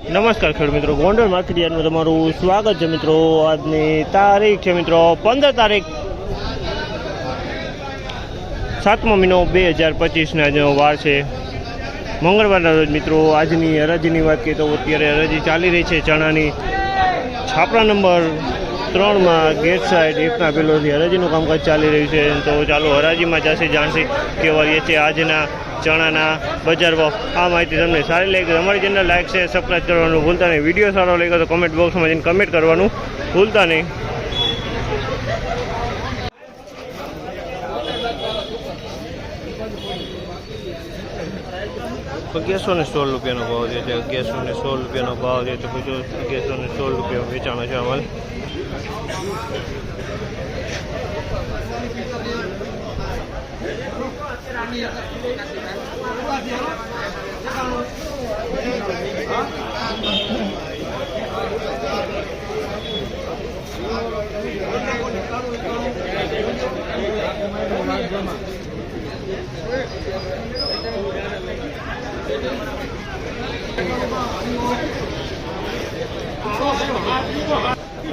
નમસ્કાર ખેડૂત મિત્રો, ગોંડલ માર્કેટ યાર્ડમાં તમારું સ્વાગત છે મિત્રો। આજની તારીખ છે મિત્રો 15 તારીખ 7મો મહિનો 2025 આજનો વાર છે મંગળવારના રોજ મિત્રો। આજની હરાજીની વાત કરીએ તો અત્યારે હરાજી ચાલી રહી છે ચણાની છાપરા નંબર 3માં ગેટ સાઈડ 1ના પેલોથી હરાજીનું કામકાજ ચાલી રહ્યું છે। તો ચાલો હરાજીમાં જશે જાણશે કેવા રહે છે આજના ચણાના બજાર ભાવ। આ માહિતી તમને સારી લાગી અમારી ચેનલ લાઈક શેર સબસ્ક્રાઈબ કરવાનું ભૂલતા નહીં। વિડીયો સારો લાગ્યો તો કમેન્ટ બોક્સમાં જઈને કમેન્ટ કરવાનું ભૂલતા નહીં। 1116 રૂપિયાનો ભાવ છે। 1116 રૂપિયાનો ભાવ છે। તો બીજો 1116 રૂપિયા વેચાણો છે અમારે।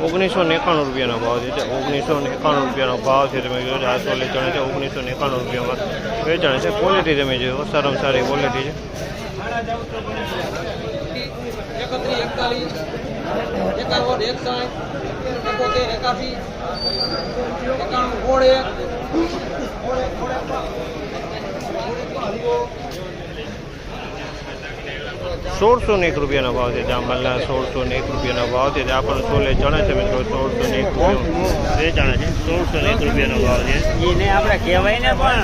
₹1991 રૂપિયાનો ભાવ છે। 1991 રૂપિયાનો ભાવ છે। તમે જોજો આ સોલે ચણા છે 1991 રૂપિયામાં વેચાણ છે। ક્વોલિટી તમે જોવો સારામાં સારી ક્વોલિટી છે। ₹1601 રૂપિયાનો ભાવ છે। જામલના ₹1601 રૂપિયાનો ભાવ છે। આ પણ સોલે ચણા છે મિત્રો। 1601 રૂપિયા વેચાણ છે। 1601 રૂપિયાનો ભાવ છે। એને આપણે કહેવાય ને પણ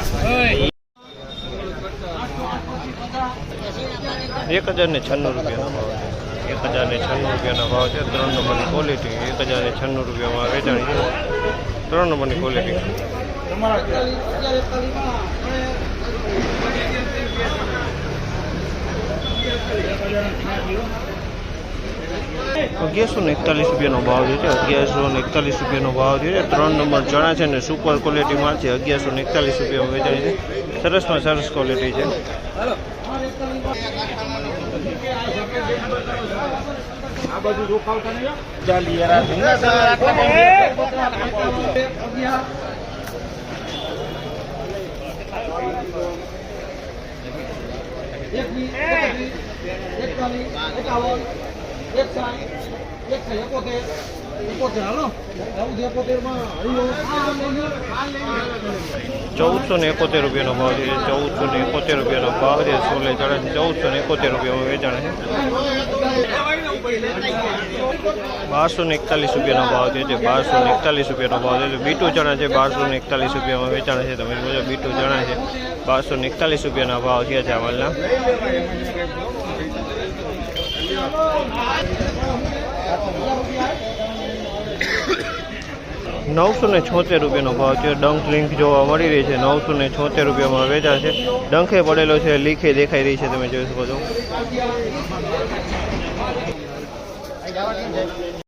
1096 રૂપિયાનો ભાવ છે। 1096 રૂપિયાનો ભાવ છે। 3 નંબરની ક્વોલિટી 1096 રૂપિયામાં વેચાણી છે। 3 નંબરની ક્વોલિટી। ₹1141 રૂપિયાનો ભાવ છે। 1141 રૂપિયાનો ભાવ છે। 3 નંબર ચણા છે ને સુપર ક્વોલિટી માલ છે। 1141 રૂપિયામાં વેચાય છે। સરસમાં સરસ ક્વોલિટી છે। ₹1471 રૂપિયાનો ભાવ છે। 1471 રૂપિયાનો ભાવ છે। સોલે ચણા 1471 રૂપિયામાં વેચાણ છે। 1241 રૂપિયાનો ભાવ છે। 1241 રૂપિયાનો ભાવ છે। બીટુ ચણા છે 1241 રૂપિયામાં વેચાણ છે। તમે જોજો બીટુ ચણા છે 1241 રૂપિયાના ભાવ છે ચાવલના। ₹976 રૂપિયાનો ભાવ છે। ડંખ લિંક જોવા મળી રહી છે। 976 રૂપિયામાં વેચાય છે। ડંખે પડેલો છે, લીખે દેખાઈ રહી છે, તમે જોઈ શકો છો।